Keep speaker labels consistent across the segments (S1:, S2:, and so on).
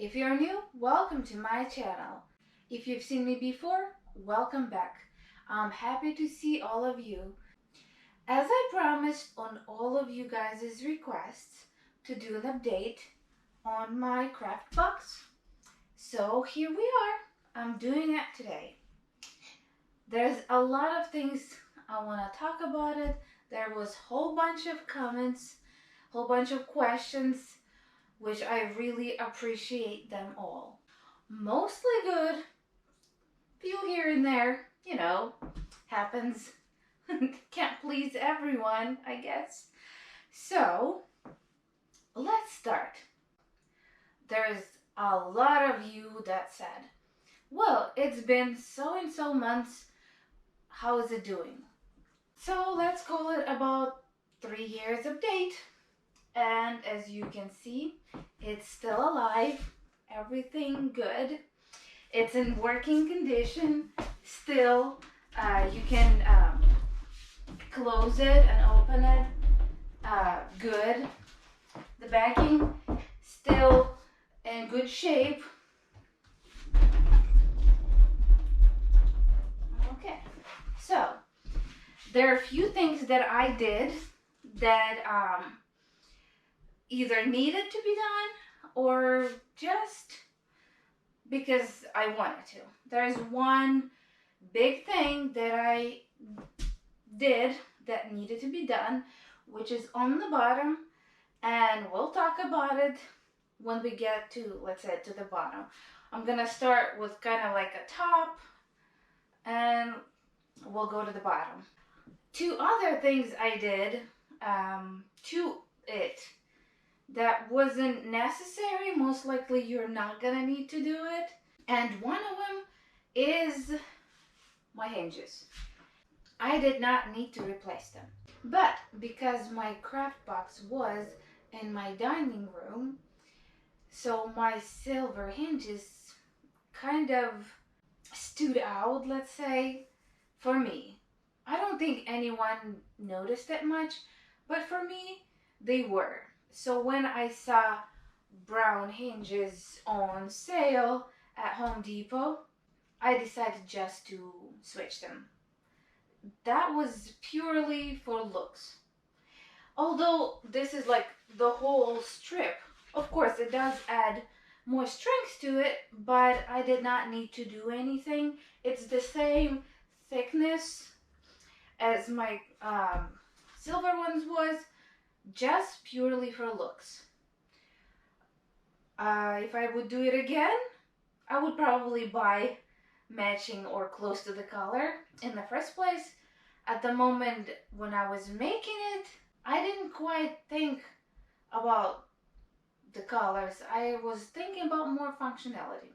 S1: If you're new, welcome to my channel. If you've seen me before, welcome back. I'm happy to see all of you. As I promised on all of you guys' requests to do an update on my craft box, so here we are. I'm doing it today. There's a lot of things I want to talk about it. There was a whole bunch of comments, whole bunch of questions, which I really appreciate them all. Mostly good, few here and there, happens. Can't please everyone, I guess. So, let's start. There's a lot of you that said, well, it's been so and so months, how is it doing? So let's call it about 3 years update. And as you can see, it's still alive, everything good. It's in working condition still. You can close it and open it, good. The backing still in good shape. Okay, so there are a few things that I did that either needed to be done or just because I wanted to. There's one big thing that I did that needed to be done, which is on the bottom, and we'll talk about it when we get to, let's say, to the bottom. I'm gonna start with kind of like a top and we'll go to the bottom. Two other things I did to it that wasn't necessary. Most likely you're not gonna need to do it. And one of them is my hinges. I did not need to replace them. But because my craft box was in my dining room, so my silver hinges kind of stood out, let's say, for me. I don't think anyone noticed it much, but for me, they were. So when I saw brown hinges on sale at Home Depot, I decided just to switch them. That was purely for looks. Although this is like the whole strip, of course it does add more strength to it, but I did not need to do anything. It's the same thickness as my silver ones was, just purely for looks. If I would do it again, I would probably buy matching or close to the color in the first place. At the moment when I was making it, I didn't quite think about the colors. I was thinking about more functionality.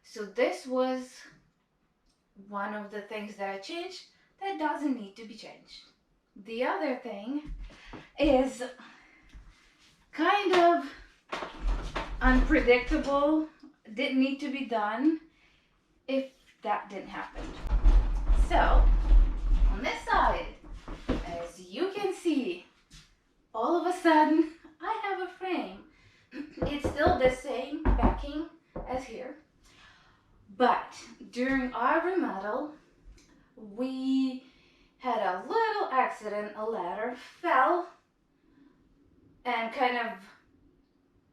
S1: So this was one of the things that I changed that doesn't need to be changed. The other thing is kind of unpredictable, didn't need to be done if that didn't happen. So on this side, as you can see, all of a sudden I have a frame. It's still the same backing as here, but during our remodel we had a little accident. A ladder fell and kind of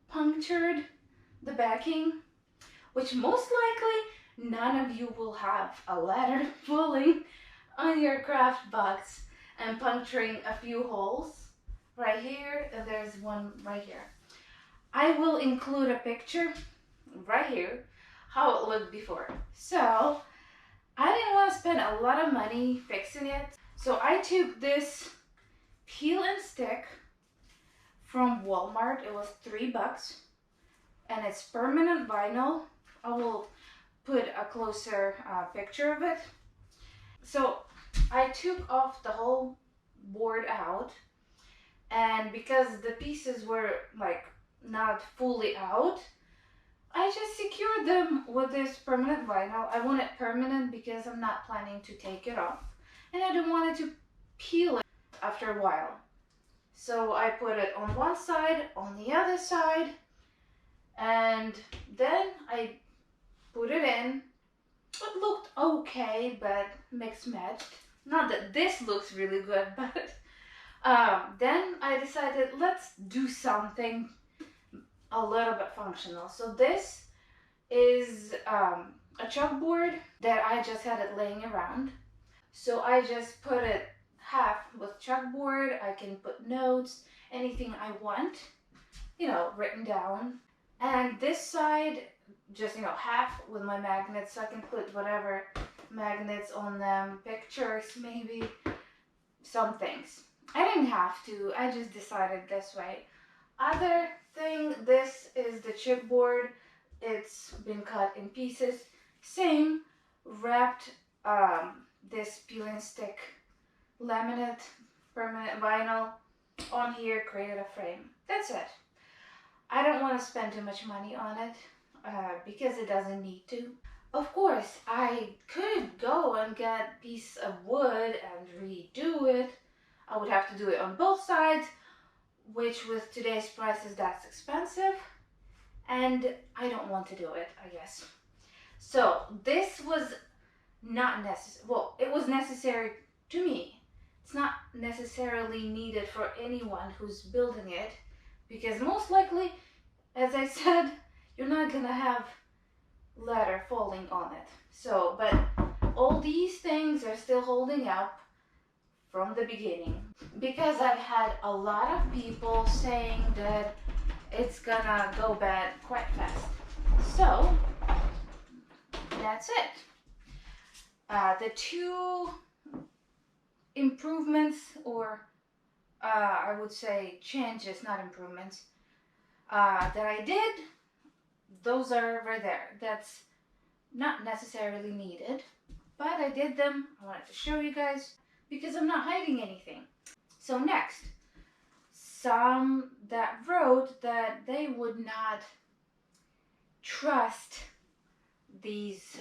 S1: punctured the backing, which most likely none of you will have a ladder falling on your craft box and puncturing a few holes right here, and there's one right here. I will include a picture right here how it looked before. So I didn't want to spend a lot of money fixing it, so I took this peel and stick from Walmart. It was $3 and it's permanent vinyl. I will put a closer picture of it. So I took off the whole board out, and because the pieces were like not fully out, I just secured them with this permanent vinyl. I want it permanent because I'm not planning to take it off, and I don't want it to peel it after a while. So I put it on one side, on the other side, And then I put it in. It looked okay, but mixed matched. Not that this looks really good, but then I decided let's do something a little bit functional. So this is a chalkboard that I just had it laying around. So I just put it half with chalkboard. I can put notes, anything I want, written down. And this side, just, half with my magnets, so I can put whatever magnets on them, pictures, maybe, some things. I didn't have to, I just decided this way. Other thing, this is the chipboard. It's been cut in pieces. Same, wrapped this peel and stick laminate permanent vinyl on here, created a frame. That's it. I don't want to spend too much money on it because it doesn't need to. Of course, I could go and get a piece of wood and redo it. I would have to do it on both sides, which with today's prices, that's expensive. And I don't want to do it, I guess. So this was not necessary. Well, it was necessary to me. It's not necessarily needed for anyone who's building it, because most likely, as I said, you're not gonna have ladder falling on it. So, but all these things are still holding up from the beginning, because I've had a lot of people saying that it's gonna go bad quite fast. So that's it. The two improvements, or I would say changes, not improvements, that I did, those are right there. That's not necessarily needed, but I did them. I wanted to show you guys because I'm not hiding anything. So next, some that wrote that they would not trust these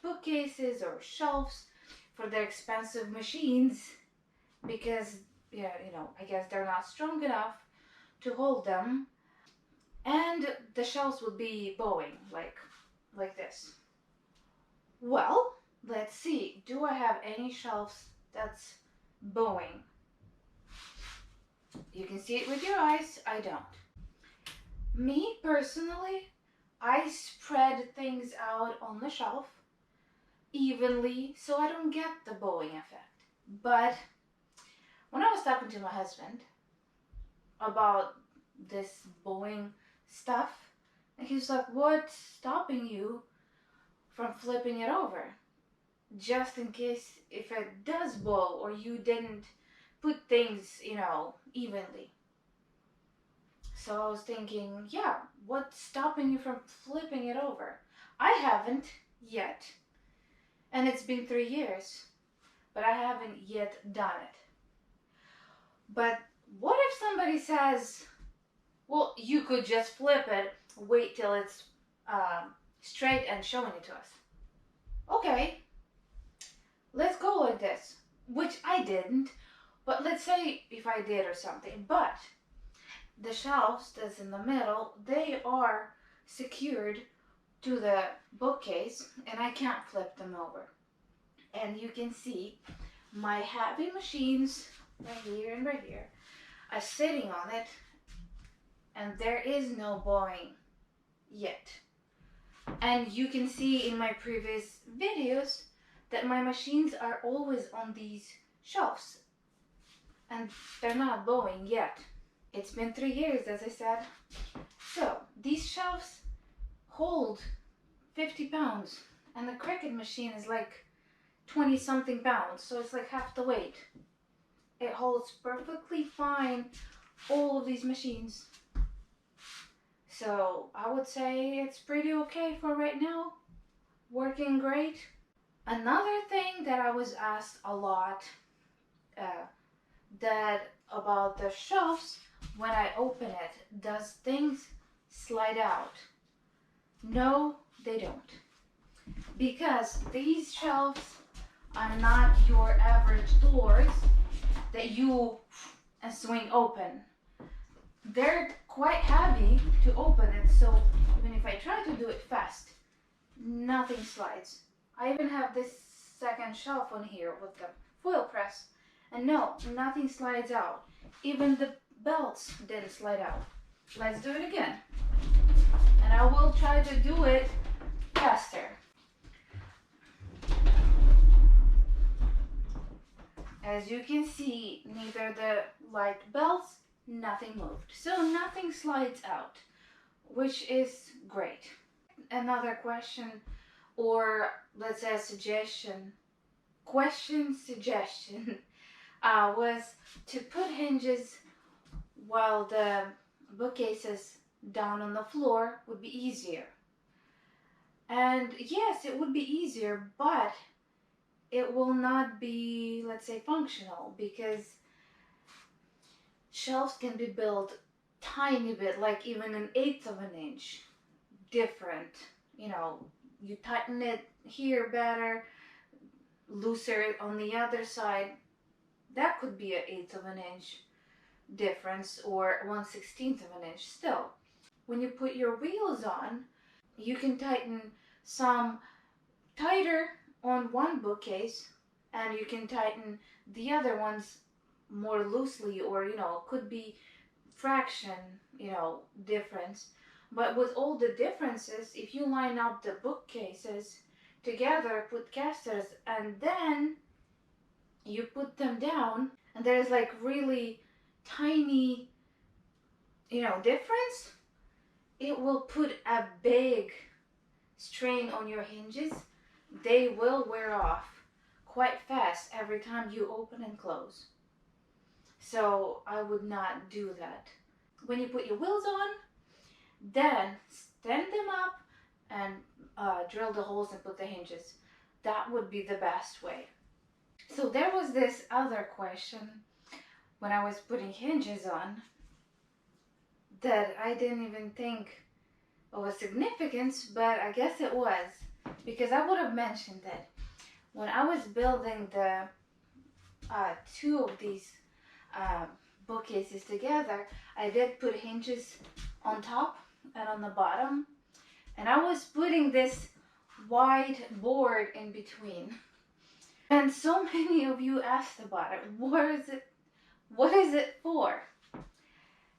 S1: bookcases or shelves for their expensive machines because, I guess they're not strong enough to hold them, and the shelves would be bowing like this. Well, let's see. Do I have any shelves that's bowing? You can see it with your eyes. I don't. Me personally, I spread things out on the shelf evenly so I don't get the bowing effect. But when I was talking to my husband about this bowing stuff, and he was like, what's stopping you from flipping it over? Just in case if it does bow or you didn't put things, evenly. So I was thinking, yeah, what's stopping you from flipping it over? I haven't yet. And it's been 3 years, but I haven't yet done it. But what if somebody says, well, you could just flip it, wait till it's straight and showing it to us. Okay, let's go like this, which I didn't, but let's say if I did or something. But the shelves that's in the middle, they are secured to the bookcase and I can't flip them over. And you can see my heavy machines right here and right here are sitting on it, and there is no bowing yet. And you can see in my previous videos that my machines are always on these shelves and they're not bowing yet. It's been 3 years, as I said. So these shelves hold 50 pounds and the Cricut machine is like 20 something pounds, so it's like half the weight. It holds perfectly fine, all of these machines. So I would say it's pretty okay for right now. Working great. Another thing that I was asked a lot that about the shelves, when I open it, does things slide out? No, they don't. Because these shelves are not your average doors that you swing open. They're quite heavy to open it, so try to do it fast. Nothing slides. I even have this second shelf on here with the foil press, and no, nothing slides out. Even the belts didn't slide out. Let's do it again. And I will try to do it faster. As you can see, neither the light belts, nothing moved. So nothing slides out, which is great. Another question, or let's say a suggestion, was to put hinges while the bookcase is down on the floor would be easier. And yes, it would be easier, but it will not be, let's say, functional, because shelves can be built tiny bit, like even an eighth of an inch different. You know, you tighten it here better, looser on the other side. That could be an eighth of an inch difference, or 1/16 of an inch still. When you put your wheels on, you can tighten some tighter on one bookcase, and you can tighten the other ones more loosely, or, you know, could be fraction, you know, difference. But with all the differences, if you line up the bookcases together, put casters, and then you put them down, and there's like really tiny, you know, difference, it will put a big strain on your hinges. They will wear off quite fast every time you open and close. So I would not do that. When you put your wheels on, then stand them up and drill the holes and put the hinges. That would be the best way. So there was this other question when I was putting hinges on that I didn't even think of a significance, but I guess it was, because I would have mentioned it. When I was building the two of these bookcases together, I did put hinges on top and on the bottom, and I was putting this wide board in between. And so many of you asked about it. What is it for?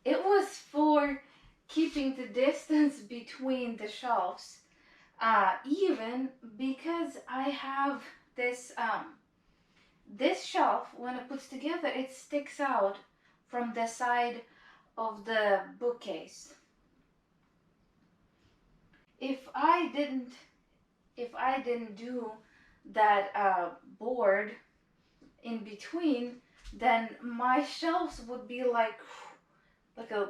S1: It was for keeping the distance between the shelves even, because I have this this shelf, when it puts together, it sticks out from the side of the bookcase. If I didn't do that board in between, then my shelves would be like a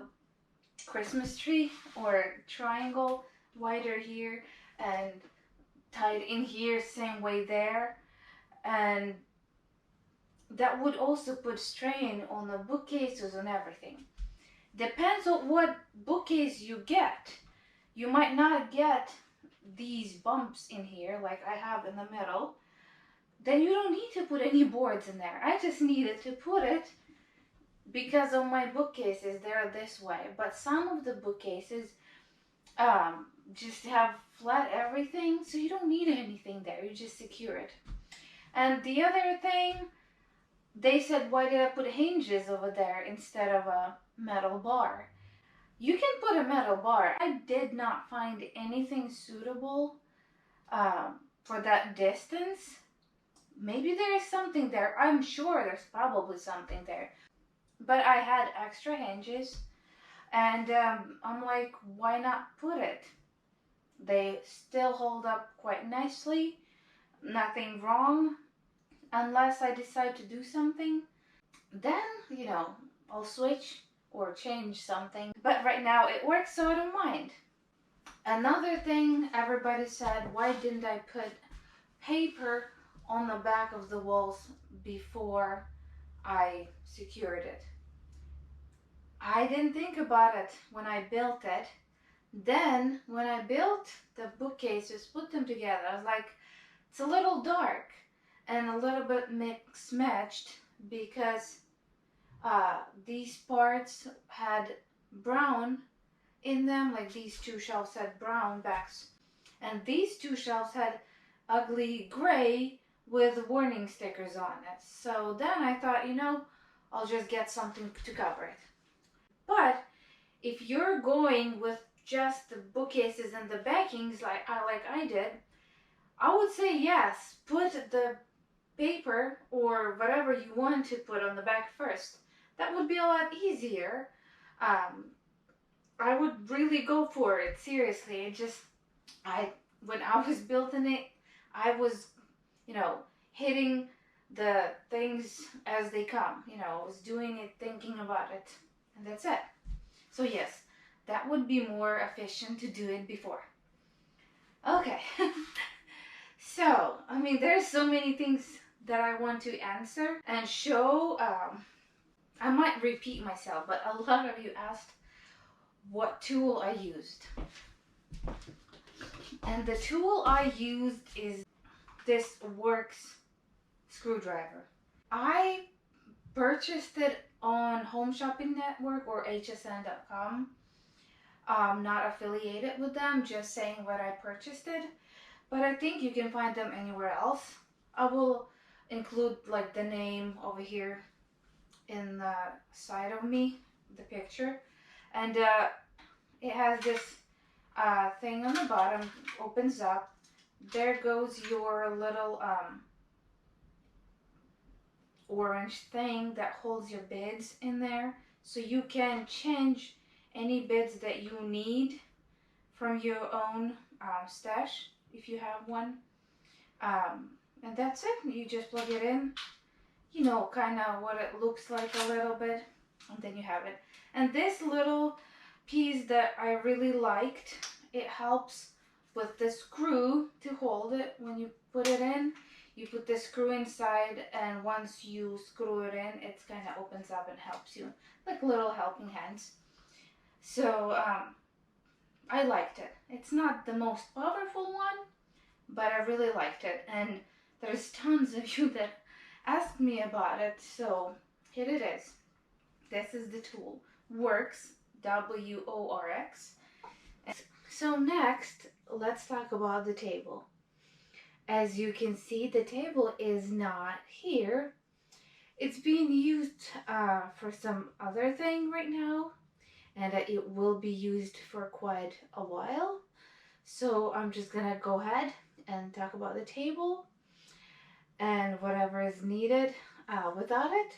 S1: Christmas tree or triangle, wider here and tied in here, same way there, and that would also put strain on the bookcases and everything. Depends on what bookcase you get. You might not get these bumps in here like I have in the middle. Then you don't need to put any boards in there. I just needed to put it because of my bookcases, they're this way. But some of the bookcases just have flat everything, so you don't need anything there. You just secure it. And the other thing, they said, why did I put hinges over there instead of a metal bar? You can put a metal bar. I did not find anything suitable for that distance. Maybe there is something there. I'm sure there's probably something there. But I had extra hinges, and I'm like, why not put it? They still hold up quite nicely. Nothing wrong. Unless I decide to do something, then, you know, I'll switch or change something. But right now it works, so I don't mind. Another thing everybody said, why didn't I put paper on the back of the walls before I secured it? I didn't think about it when I built it. Then when I built the bookcases, put them together, I was like, it's a little dark and a little bit mixed matched, because these parts had brown in them. Like these two shelves had brown backs, and these two shelves had ugly gray with warning stickers on it. So then I thought, I'll just get something to cover it. But if you're going with just the bookcases and the backings like I did, I would say yes, put the paper or whatever you want to put on the back first. That would be a lot easier. I would really go for it, seriously. When I was building it, I was, hitting the things as they come. I was doing it, thinking about it, and that's it. So yes, that would be more efficient to do it before. Okay. So, there's so many things that I want to answer and show. I might repeat myself, but a lot of you asked what tool I used. And the tool I used is this WORX screwdriver. I purchased it on Home Shopping Network or hsn.com. I'm not affiliated with them, just saying where I purchased it. But I think you can find them anywhere else. I will include like the name over here in the side of me, the picture. And it has this thing on the bottom, opens up. There goes your little orange thing that holds your bids in there. So you can change any bids that you need from your own stash if you have one. And that's it. You just plug it in. Kind of what it looks like a little bit. And then you have it. And this little piece that I really liked, it helps with the screw to hold it. When you put it in, you put the screw inside, and once you screw it in, it kind of opens up and helps you, like little helping hands. So I liked it. It's not the most powerful one, but I really liked it. And there's tons of you that asked me about it, so here it is. This is the tool, WORX, WORX. So next, let's talk about the table. As you can see, the table is not here. It's being used for some other thing right now, and it will be used for quite a while. So I'm just gonna go ahead and talk about the table and whatever is needed without it.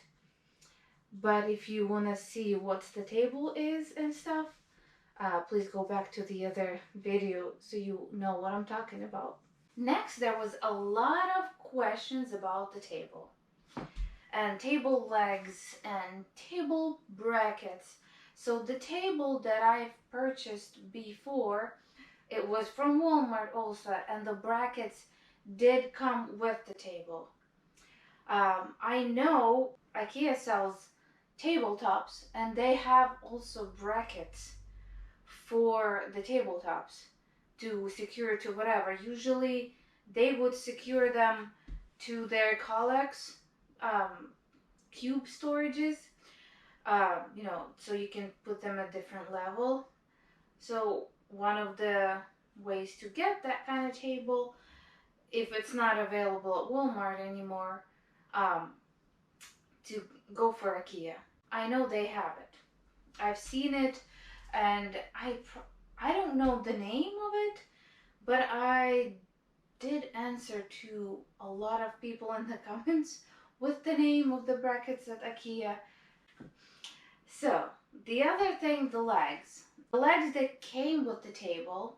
S1: But if you want to see what the table is and stuff, please go back to the other video so you know what I'm talking about. Next, there was a lot of questions about the table and table legs and table brackets. So the table that I've purchased before, it was from Walmart also, and the brackets did come with the table. I know IKEA sells tabletops, and they have also brackets for the tabletops to secure to whatever. Usually they would secure them to their Colex cube storages, so you can put them at different level. So one of the ways to get that kind of table, if it's not available at Walmart anymore, to go for IKEA. I know they have it. I've seen it, and I don't know the name of it, but I did answer to a lot of people in the comments with the name of the brackets at IKEA. So the other thing, the legs. The legs that came with the table,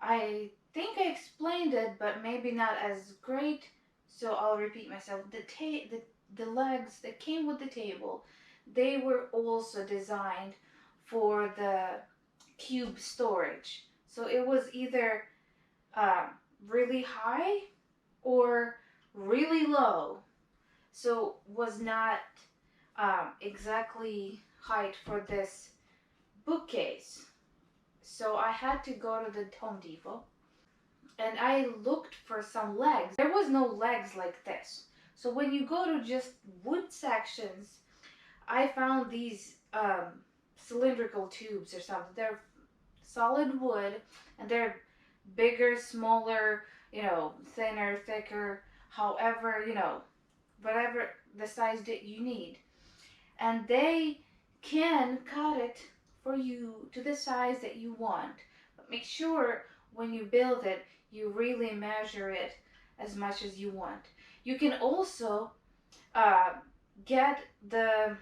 S1: I think I explained it, but maybe not as great, so I'll repeat myself. The legs that came with the table, they were also designed for the cube storage. So it was either really high or really low. So was not exactly height for this bookcase. So I had to go to the HomeDepot, and I looked for some legs. There was no legs like this. So when you go to just wood sections, I found these cylindrical tubes or something. They're solid wood, and they're bigger, smaller, thinner, thicker, however, whatever the size that you need. And they can cut it for you to the size that you want. But make sure when you build it, you really measure it as much as you want. You can also get the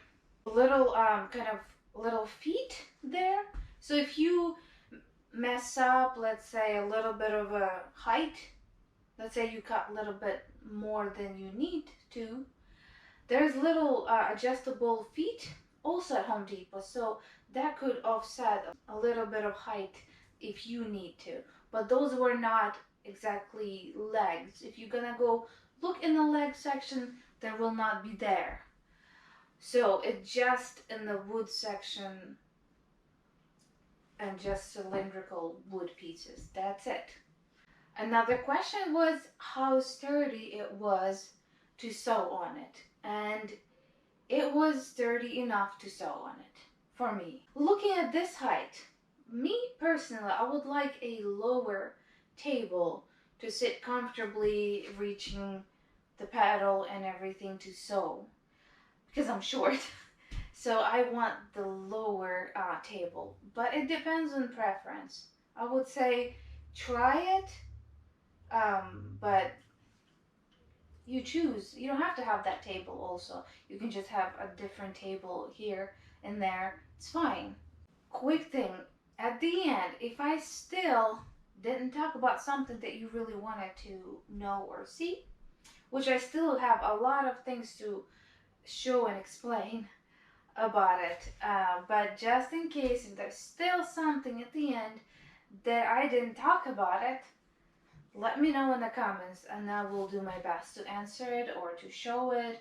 S1: little kind of little feet there. So if you mess up, let's say a little bit of a height, let's say you cut a little bit more than you need to, there's little adjustable feet also at Home Depot, so that could offset a little bit of height if you need to. But those were not exactly legs. If you're gonna go look in the leg section, they will not be there. So it's just in the wood section and just cylindrical wood pieces. That's it. Another question was how sturdy it was to sew on it. And it was sturdy enough to sew on it for me. Looking at this height, me personally, I would like a lower table to sit comfortably, reaching the paddle and everything to sew, because I'm short. So I want the lower table, but it depends on preference. I would say try it, but you choose. You don't have to have that table also. You can just have a different table here and there. It's fine. Quick thing, at the end, if I still didn't talk about something that you really wanted to know or see, which I still have a lot of things to show and explain about it, but just in case if there's still something at the end that I didn't talk about it, let me know in the comments and I will do my best to answer it or to show it,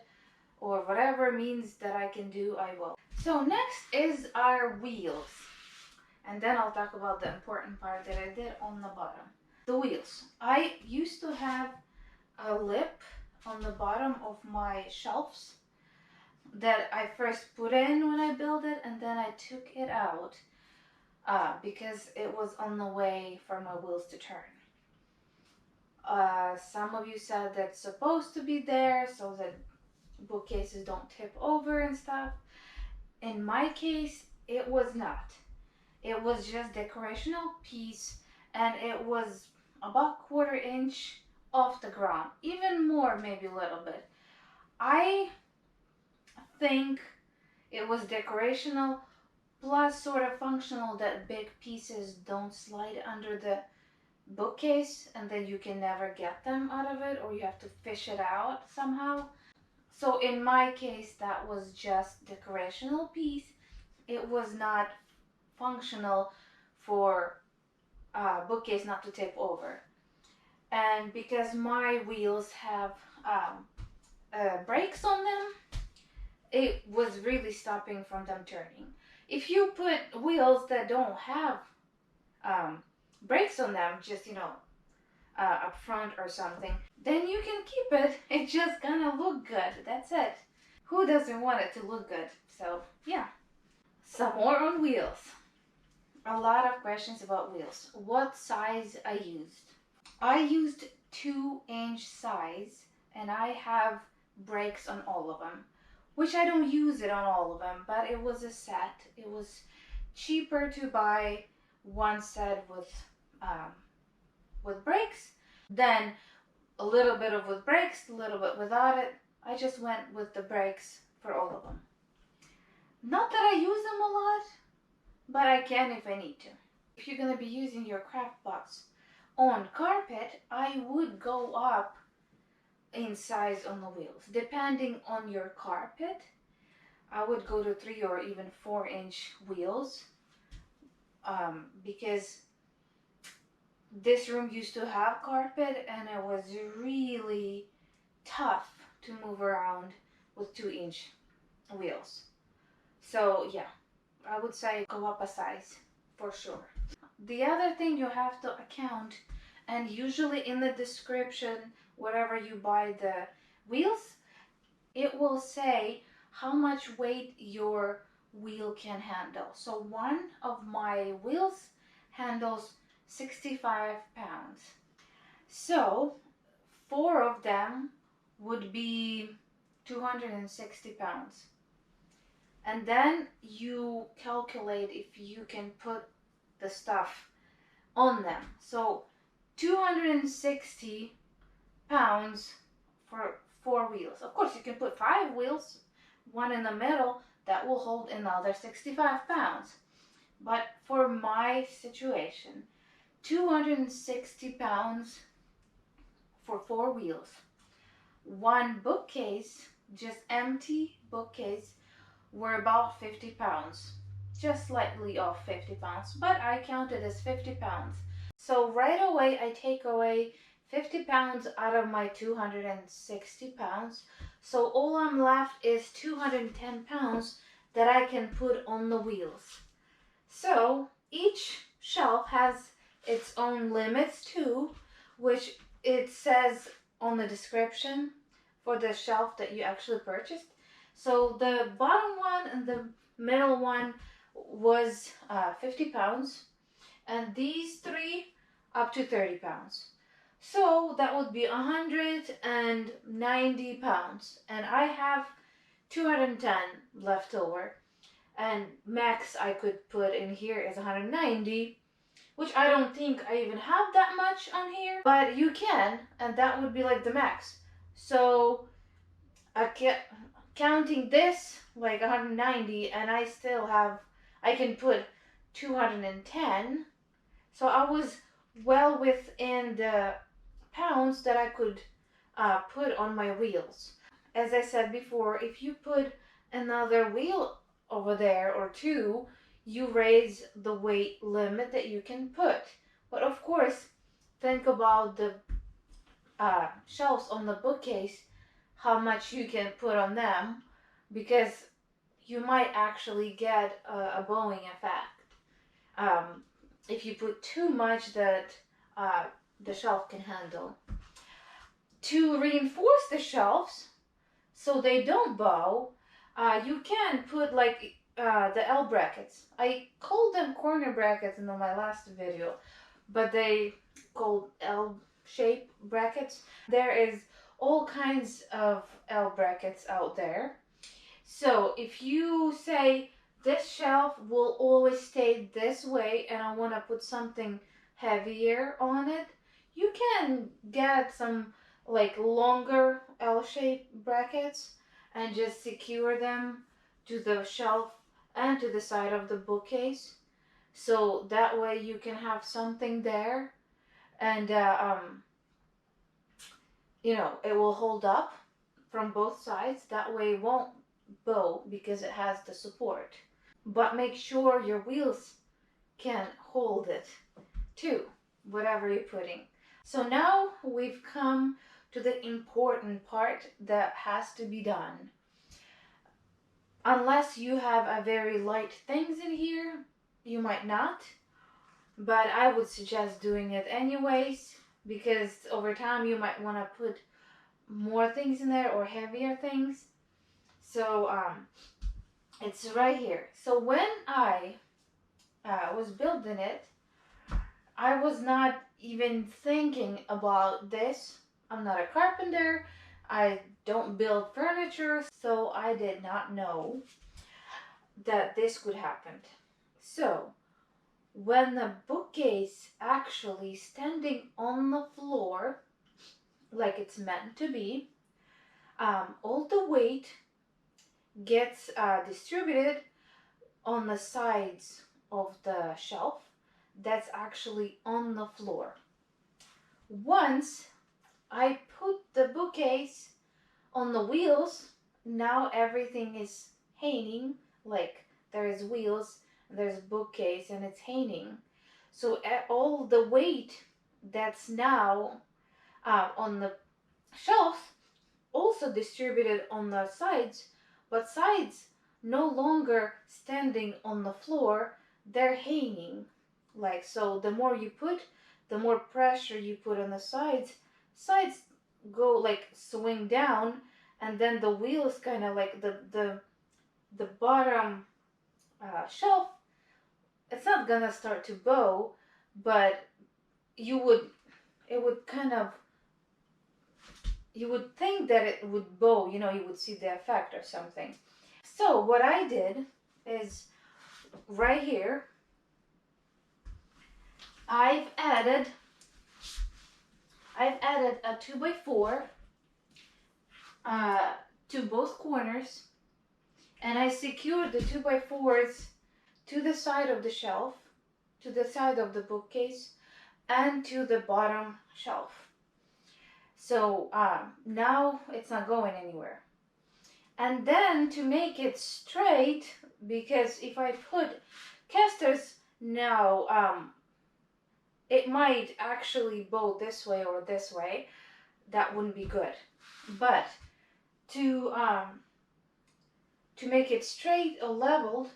S1: or whatever means that I can do, I will. So next is our wheels, and then I'll talk about the important part that I did on the bottom. The wheels. I used to have a lip on the bottom of my shelves that I first put in when I built it, and then I took it out because it was on the way for my wheels to turn. Some of you said that's supposed to be there so that bookcases don't tip over and stuff. In my case, it was not. It was just decorational piece, and it was about 1/4 inch off the ground, even more, maybe a little bit. I think it was decorational plus sort of functional that big pieces don't slide under the bookcase and then you can never get them out of it, or you have to fish it out somehow. So in my case, that was just decorational piece. It was not functional for bookcase not to tip over. And because my wheels have brakes on them, it was really stopping from them turning. If you put wheels that don't have brakes on them, just up front or something, then you can keep it. It's just gonna look good. That's it. Who doesn't want it to look good? So yeah. Some more on wheels. A lot of questions about wheels. What size I used? I used 2-inch size, and I have brakes on all of them, which I don't use it on all of them, but it was a set. It was cheaper to buy one set with brakes than a little bit of with brakes, a little bit without it. I just went with the brakes for all of them. Not that I use them a lot, but I can if I need to. If you're gonna be using your craft box on carpet, I would go up in size on the wheels. Depending on your carpet, I would go to 3 or even 4-inch wheels, because this room used to have carpet and it was really tough to move around with 2-inch wheels. So yeah, I would say go up a size for sure. The other thing you have to account, and usually in the description, wherever you buy the wheels, it will say how much weight your wheel can handle. So one of my wheels handles 65 pounds. So 4 of them would be 260 pounds. And then you calculate if you can put the stuff on them. So 260 pounds for 4 wheels. Of course, you can put 5 wheels, one in the middle, that will hold another 65 pounds. But for my situation, 260 pounds for 4 wheels. One bookcase, just empty bookcase, were about 50 pounds. Just slightly off 50 pounds, but I counted as 50 pounds. So right away, I take away 50 pounds out of my 260 pounds. So all I'm left is 210 pounds that I can put on the wheels. So each shelf has its own limits too, which it says on the description for the shelf that you actually purchased. So the bottom one and the middle one was 50 pounds, and these 3 up to 30 pounds. So that would be 190 pounds, and I have 210 left over, and max I could put in here is 190, which I don't think I even have that much on here, but you can, and that would be like the max. So counting this like 190, and I can put 210. So I was well within the pounds that I could put on my wheels. As I said before, if you put another wheel over there or 2, you raise the weight limit that you can put. But of course, think about the shelves on the bookcase, how much you can put on them, because you might actually get a bowing effect if you put too much that the shelf can handle. To reinforce the shelves so they don't bow, you can put like the L brackets. I called them corner brackets in my last video, but they called L shape brackets. There is all kinds of L brackets out there. So if you say this shelf will always stay this way and I want to put something heavier on it, you can get some like longer L-shaped brackets and just secure them to the shelf and to the side of the bookcase. So that way you can have something there, and you know, it will hold up from both sides. That way it won't bow because it has the support. But make sure your wheels can hold it too, whatever you're putting. So now we've come to the important part that has to be done. Unless you have a very light things in here, you might not, but I would suggest doing it anyways, because over time you might want to put more things in there or heavier things. So it's right here. So when I was building it, I was not even thinking about this. I'm not a carpenter. I don't build furniture, so I did not know that this could happen. So when the bookcase actually standing on the floor like it's meant to be, all the weight gets distributed on the sides of the shelf that's actually on the floor. Once I put the bookcase on the wheels, now everything is hanging, like there's wheels, there's bookcase, and it's hanging. So all the weight that's now on the shelf also distributed on the sides, but sides no longer standing on the floor, they're hanging. Like, so the more you put, the more pressure you put on the sides go like swing down, and then the wheels kind of like the bottom shelf, it's not gonna start to bow, but you would, it would kind of, you would think that it would bow, you know, you would see the effect or something. So what I did is right here, I've added a 2x4 to both corners, and I secured the 2x4s to the side of the shelf, to the side of the bookcase, and to the bottom shelf. So now it's not going anywhere. And then to make it straight, because if I put casters now, it might actually bow this way or this way. That wouldn't be good. But to make it straight or leveled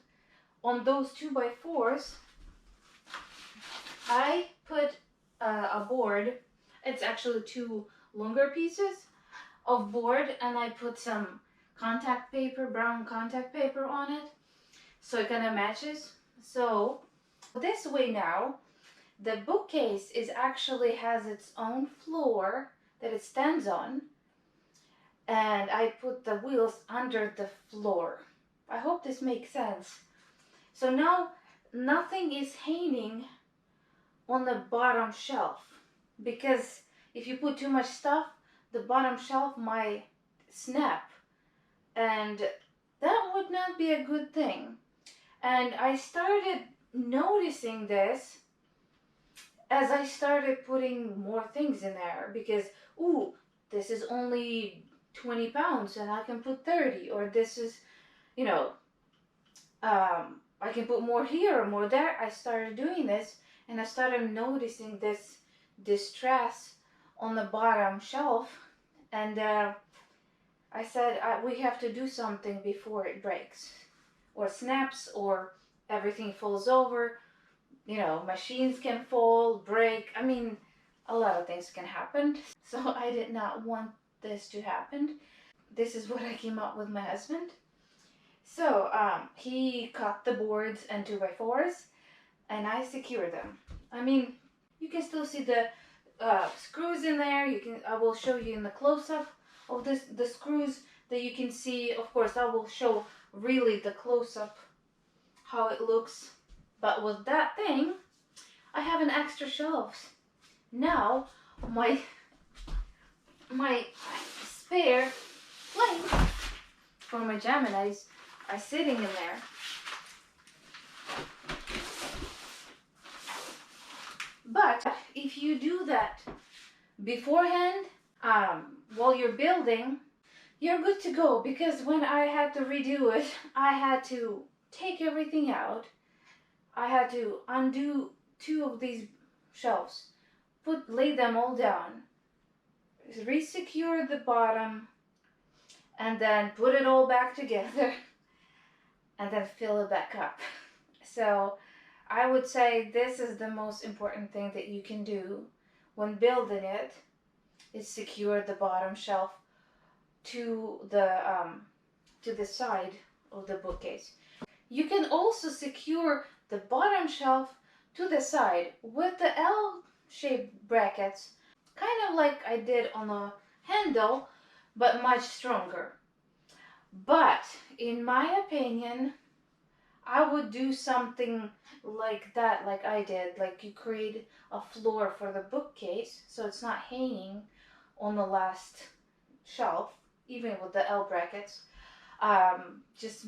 S1: on those 2x4s, I put a board. It's actually two longer pieces of board, and I put some contact paper, brown contact paper on it, so it kind of matches. So this way now, the bookcase is actually has its own floor that it stands on, and I put the wheels under the floor. I hope this makes sense. So now nothing is hanging on the bottom shelf, because if you put too much stuff, the bottom shelf might snap, and that would not be a good thing. And I started noticing this as I started putting more things in there, because, ooh, this is only 20 pounds and I can put 30, or this is, you know, I can put more here or more there. I started doing this, and I started noticing this distress on the bottom shelf, and I said, we have to do something before it breaks or snaps or everything falls over. You know, machines can fall, break. I mean, a lot of things can happen. So I did not want this to happen. This is what I came up with my husband. So he cut the boards and 2x4s, and I secured them. I mean, you can still see the screws in there. I will show you in the close-up of the screws that you can see. Of course, I will show really the close-up how it looks. But with that thing, I have an extra shelves. Now my spare plates for my Geminis are sitting in there. But if you do that beforehand, while you're building, you're good to go. Because when I had to redo it, I had to take everything out. I had to undo 2 of these shelves, lay them all down, re-secure the bottom, and then put it all back together, and then fill it back up. So I would say this is the most important thing that you can do when building it, is secure the bottom shelf to the side of the bookcase. You can also secure the bottom shelf to the side with the L-shaped brackets, kind of like I did on the handle, but much stronger. But in my opinion, I would do something like that, like I did. Like you create a floor for the bookcase, so it's not hanging on the last shelf, even with the L brackets. Just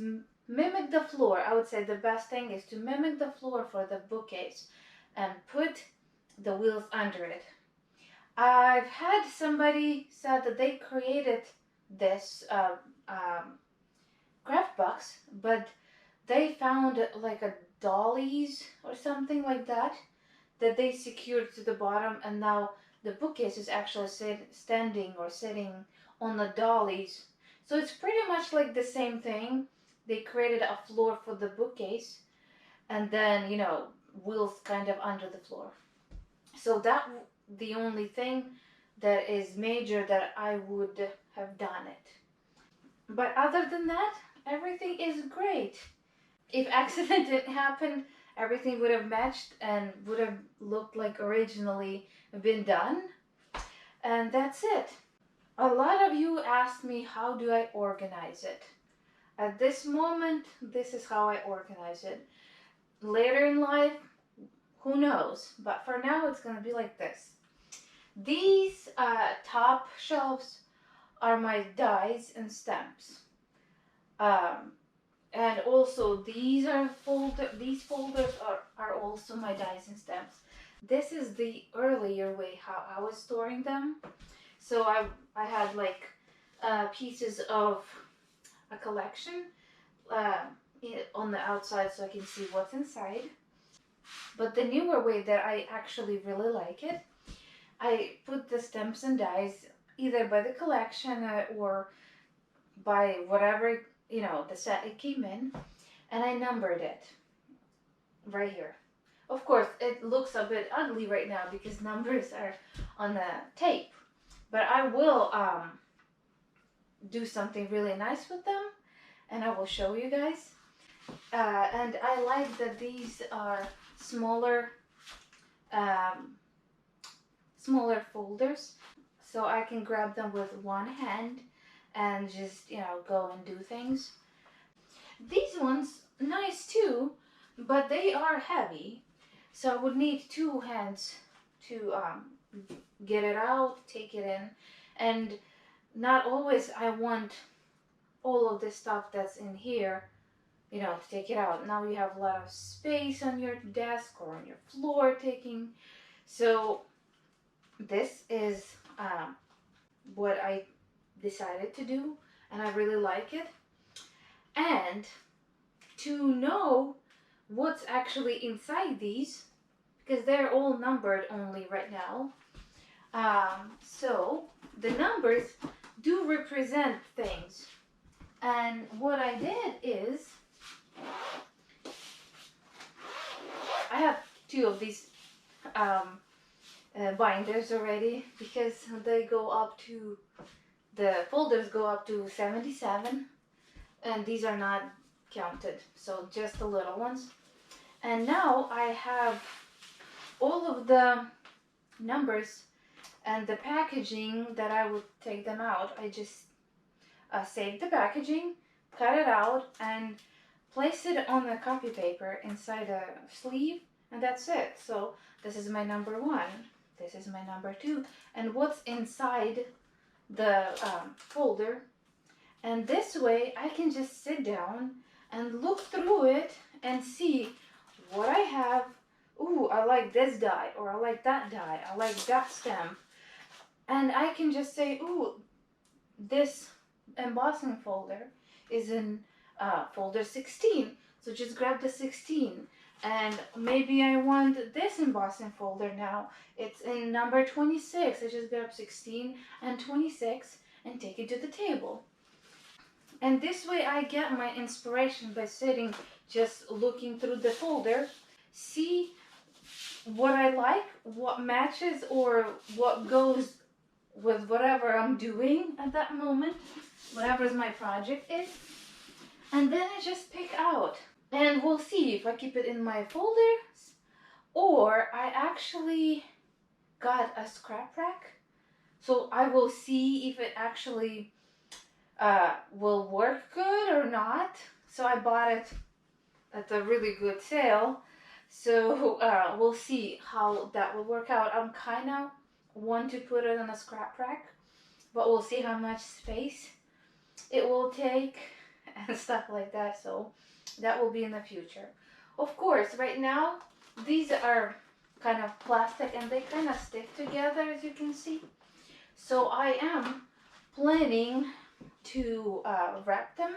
S1: mimic the floor. I would say the best thing is to mimic the floor for the bookcase and put the wheels under it. I've had somebody said that they created this craft box, but they found like a dollies or something like that they secured to the bottom, and now the bookcase is actually standing or sitting on the dollies. So it's pretty much like the same thing. They created a floor for the bookcase, and then, you know, wheels kind of under the floor. So that the only thing that is major that I would have done it. But other than that, everything is great. if accident didn't happen, everything would have matched and would have looked like originally been done. And that's it. A lot of you asked me, how do I organize it? At this moment, this is how I organize it. Later in life, who knows? But for now, it's going to be like this. These top shelves are my dies and stamps. And also these folders are also my dies and stamps. This is the earlier way how I was storing them. So I had like pieces of a collection on the outside so I can see what's inside. But the newer way that I actually really like it, I put the stamps and dies either by the collection or by whatever, the set it came in, and I numbered it right here. Of course, it looks a bit ugly right now because numbers are on the tape, but I will do something really nice with them, and I will show you guys. And I like that these are smaller folders, so I can grab them with one hand and just go and do things. These ones nice too, but they are heavy, so I would need two hands to get it out, take it in, and not always I want all of this stuff that's in here, to take it out. Now you have a lot of space on your desk or on your floor taking. So this is what I decided to do, and I really like it. And to know what's actually inside these, because they're all numbered only right now, so the numbers do represent things. And what I did is I have two of these binders already, because they go up to, the folders go up to 77, and these are not counted, so just the little ones. And now I have all of the numbers and the packaging that I would take them out. I just saved the packaging, cut it out, and place it on the copy paper inside a sleeve, and that's it. So this is my number 1, this is my number 2, and what's inside the folder. And this way I can just sit down and look through it and see what I have. Ooh, I like this die, or I like that die, I like that stamp. And I can just say, ooh, this embossing folder is in folder 16. So just grab the 16. And maybe I want this embossing folder now. It's in number 26. I just grab 16 and 26 and take it to the table. And this way I get my inspiration by sitting, just looking through the folder, see what I like, what matches, or what goes with whatever I'm doing at that moment, whatever my project is. And then I just pick out. And we'll see if I keep it in my folders, or I actually got a scrap rack. So I will see if it actually will work good or not. So I bought it at a really good sale. So we'll see how that will work out. I'm kind of want to put it on a scrap rack, but we'll see how much space it will take and stuff like that. So that will be in the future. Of course, right now these are kind of plastic and they kind of stick together, as you can see. So I am planning to wrap them,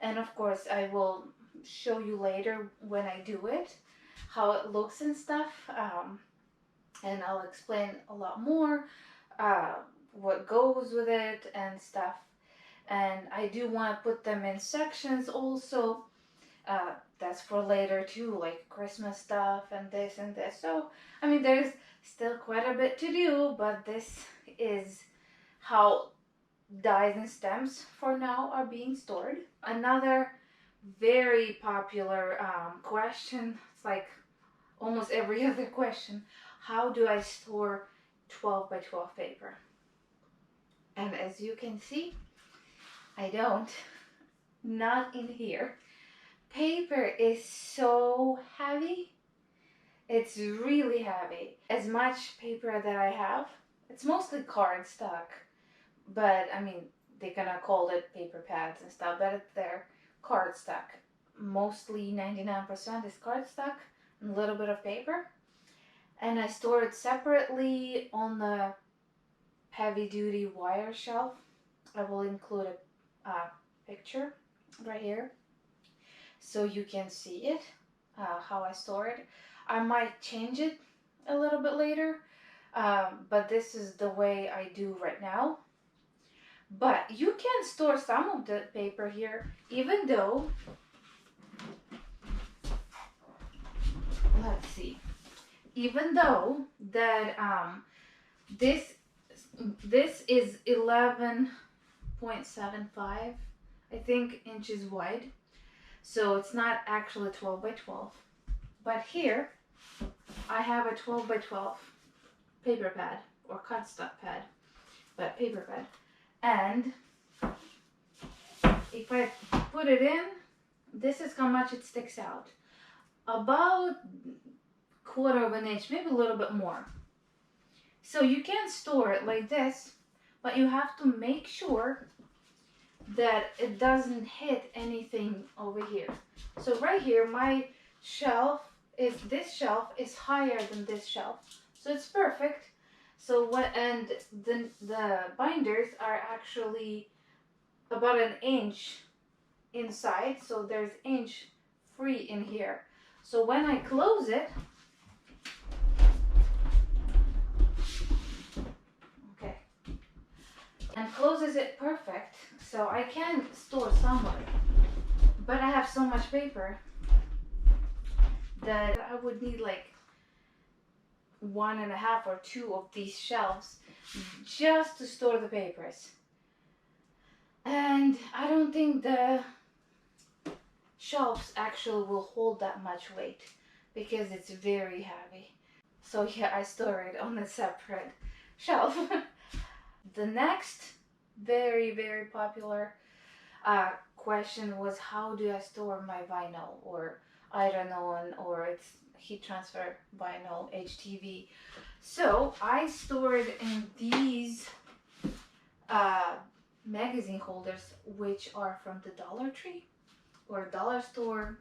S1: and of course I will show you later when I do it how it looks and stuff, and I'll explain a lot more what goes with it and stuff. And I do want to put them in sections also. That's for later too, like Christmas stuff and this and this. So I mean, there's still quite a bit to do, but this is how dies and stems for now are being stored. Another very popular question. It's like almost every other question. How do I store 12 by 12 paper? And as you can see, I don't. Not in here. Paper is so heavy. It's really heavy. As much paper that I have, it's mostly cardstock. But I mean, they're gonna call it paper pads and stuff, but they're cardstock. Mostly 99% is cardstock and a little bit of paper. And I store it separately on the heavy duty wire shelf. I will include a picture right here so you can see it, how I store it. I might change it a little bit later, but this is the way I do right now. But you can store some of the paper here, even though, let's see, even though that this is 11.75, I think, inches wide. So it's not actually 12 by 12. But here, I have a 12 by 12 paper pad, or cardstock pad, but paper pad. And if I put it in, this is how much it sticks out. About 1/4 of an inch, maybe a little bit more. So you can store it like this, but you have to make sure that it doesn't hit anything over here. So right here, my shelf is, this shelf is higher than this shelf. So it's perfect. So what, and the binders are actually about 1 inch inside. So there's inch free in here. So when I close it, okay, and closes it perfect. So I can store somewhere, but I have so much paper that I would need like 1.5 or 2 of these shelves just to store the papers. And I don't think the shelves actually will hold that much weight because it's very heavy. So yeah, I store it on a separate shelf. The next very, very popular question was, how do I store my vinyl or iron on, or it's heat transfer vinyl, HTV. So I stored in these magazine holders, which are from the Dollar Tree or dollar store,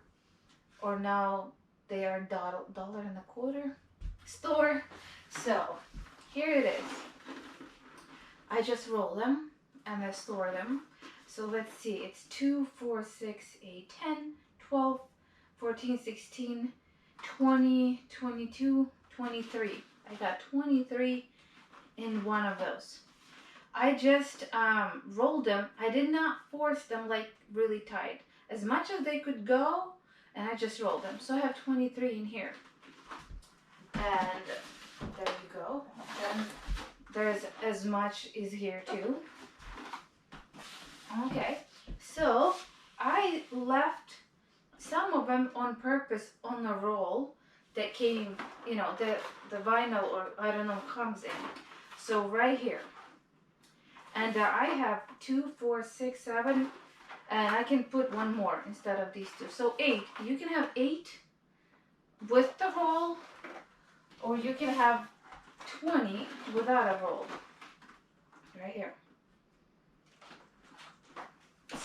S1: or now they are $1.25 store. So here it is. I just roll them and I store them. So let's see, it's 2, 4, 6, 8, 10, 12, 14, 16, 20, 22, 23. I got 23 in one of those. I just rolled them. I did not force them like really tight. As much as they could go, and I just rolled them. So I have 23 in here. And there you go. And there's as much is here too. Okay, so I left some of them on purpose on a roll that came, you know, the vinyl, or I don't know, comes in. So right here. And I have 2, 4, 6, 7, and I can put one more instead of these 2. So 8. You can have 8 with the roll, or you can have 20 without a roll. Right here.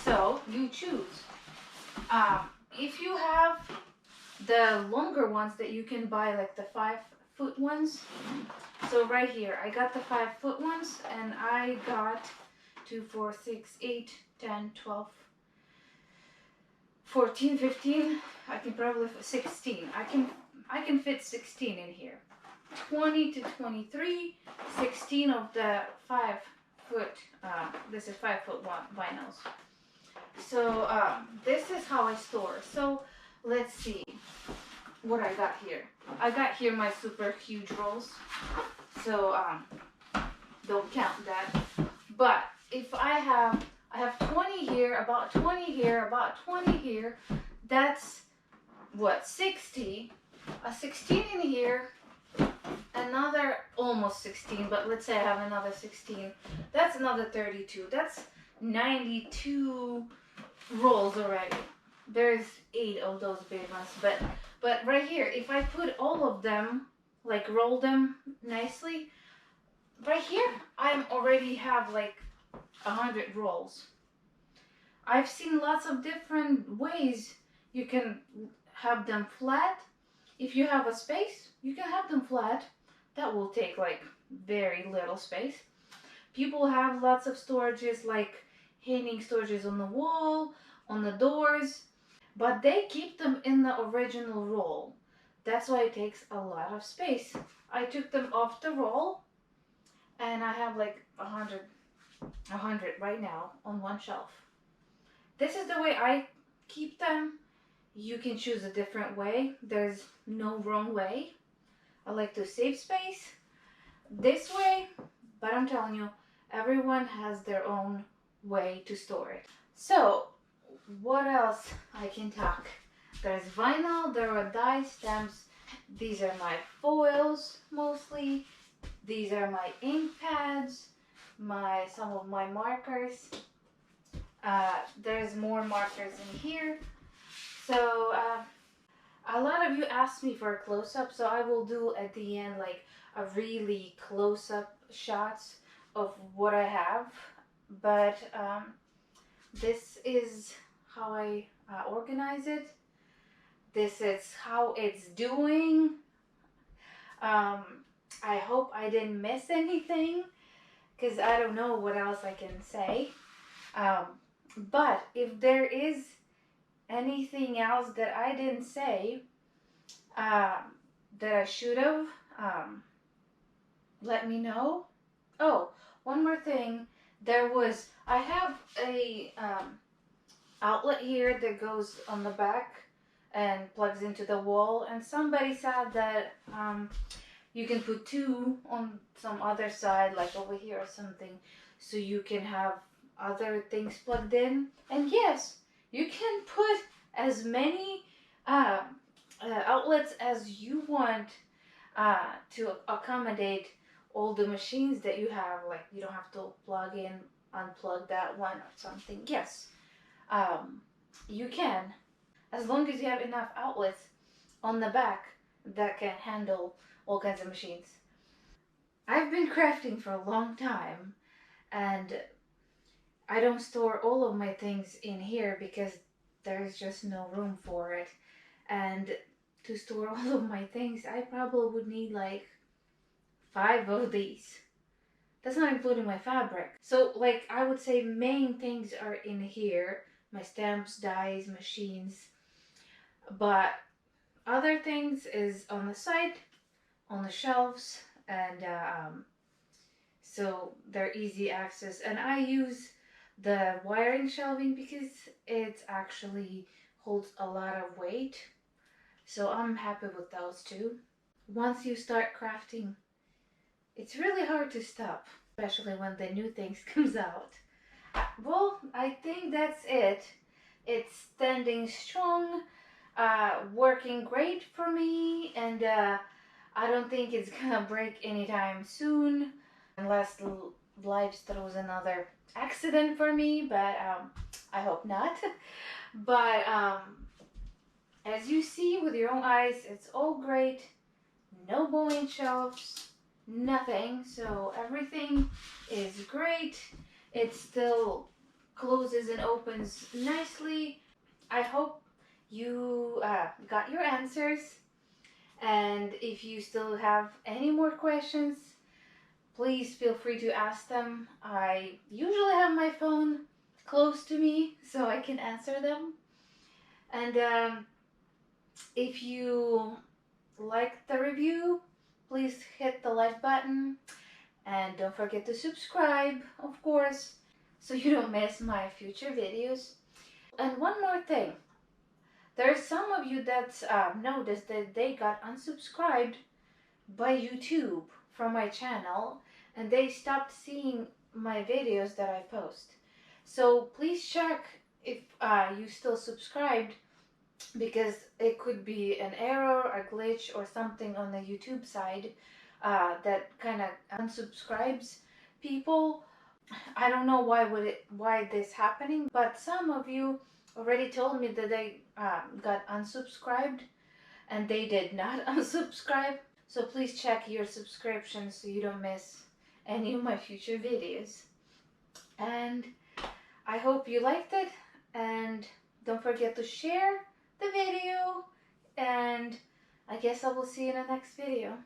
S1: So you choose. If you have the longer ones that you can buy, like the 5-foot ones. So right here, I got the 5-foot ones, and I got 2, 4, 6, 8, 10, 12, 14, 15. I can probably 16. I can fit 16 in here. 20 to 23, 16 of the 5-foot. This is 5-foot vinyls. So this is how I store. So let's see what I got here. I got here my super huge rolls. So don't count that. But if I have a have 20 here, about 20 here, about 20 here. That's what, 60. A 16 in here, another almost 16, but let's say I have another 16. That's another 32. That's 92 rolls already. There's 8 of those big ones, but right here, if I put all of them, like roll them nicely, right here, I already have like 100 rolls. I've seen lots of different ways you can have them flat. If you have a space, you can have them flat. That will take like very little space. People have lots of storages, like hanging storages on the wall, on the doors, but they keep them in the original roll. That's why it takes a lot of space. I took them off the roll and I have like 100 right now on one shelf. This is the way I keep them. You can choose a different way. There's no wrong way. I like to save space this way, but I'm telling you, everyone has their own way to store it. So, what else I can talk? There's vinyl, there are die stamps. These are my foils mostly. These are my ink pads, some of my markers. There's more markers in here. So a lot of you asked me for a close-up, so I will do at the end like a really close-up shots of what I have. But this is how I organize it. This is how it's doing. I hope I didn't miss anything, because I don't know what else I can say. But if there is anything else that I didn't say that I should have, let me know. Oh, one more thing. I have a outlet here that goes on the back and plugs into the wall, and somebody said that you can put 2 on some other side, like over here or something, so you can have other things plugged in. And yes, you can put as many outlets as you want to accommodate all the machines that you have. Like, you don't have to plug in, unplug that one or something. Yes, you can, as long as you have enough outlets on the back that can handle all kinds of machines. I've been crafting for a long time, and I don't store all of my things in here because there's just no room for it. And to store all of my things, I probably would need like 5 of these. That's not including my fabric. So like, I would say main things are in here. My stamps, dies, machines. But other things is on the side, on the shelves, and so they're easy access. And I use the wiring shelving because it actually holds a lot of weight. So I'm happy with those too. Once you start crafting, it's really hard to stop, especially when the new things comes out. Well, I think that's it. It's standing strong, working great for me, and I don't think it's gonna break anytime soon, unless life throws another accident for me, but I hope not. But as you see with your own eyes, it's all great. No bowing shelves, nothing. So everything is great. It still closes and opens nicely. I hope you got your answers. And if you still have any more questions, please feel free to ask them. I usually have my phone close to me so I can answer them. And if you like the review, please hit the like button. And don't forget to subscribe, of course, so you don't miss my future videos. And one more thing. There's some of you that noticed that they got unsubscribed by YouTube from my channel, and they stopped seeing my videos that I post. So please check if you still subscribed, because it could be an error, a glitch, or something on the YouTube side that kind of unsubscribes people. I don't know why this happening, but some of you already told me that they got unsubscribed, and they did not unsubscribe. So please check your subscriptions so you don't miss any of my future videos. And I hope you liked it, and don't forget to share the video, and I guess I will see you in the next video.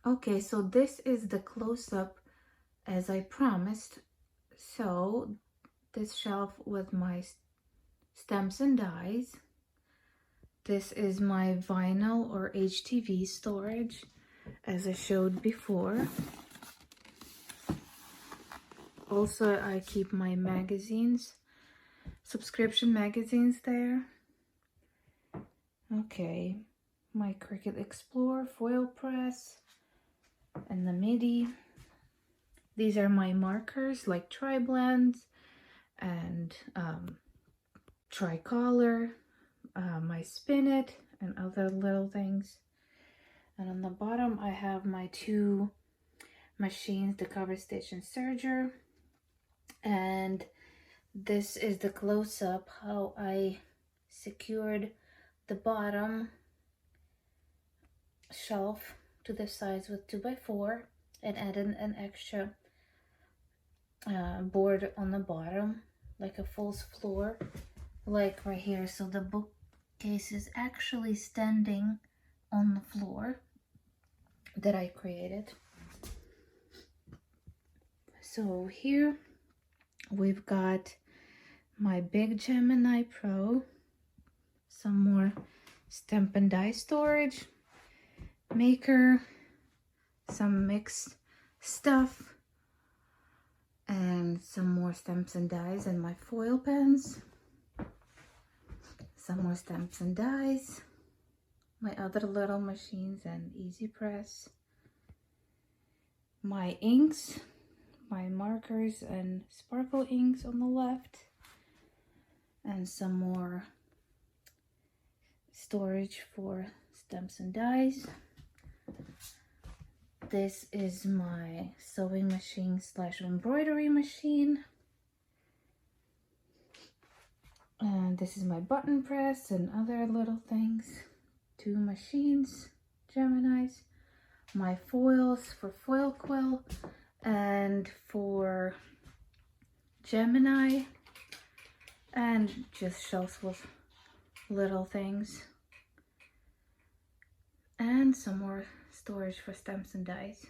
S1: Okay, so this is the close-up as I promised. So this shelf with my stems and dies. This is my vinyl or HTV storage, as I showed before. Also, I keep my magazines, subscription magazines there. Okay, my Cricut Explorer foil press and the MIDI. These are my markers like tri-blends and tricolor, my Spin-It and other little things. And on the bottom I have my two machines, the cover stitch and serger. And this is the close-up how I secured the bottom shelf to the sides with 2x4 and added an extra board on the bottom, like a false floor, like right here. So the bookcase is actually standing on the floor that I created. So here we've got my big Gemini Pro, some more stamp and die storage, maker, some mixed stuff, and some more stamps and dies, and my foil pens, some more stamps and dies, my other little machines and easy press, my inks, my markers and sparkle inks on the left, and some more storage for stamps and dies. This is my sewing machine / embroidery machine. And this is my button press and other little things. Two machines, Geminis. My foils for foil quill and for Gemini. And just shelves with little things. And some more storage for stamps and dies.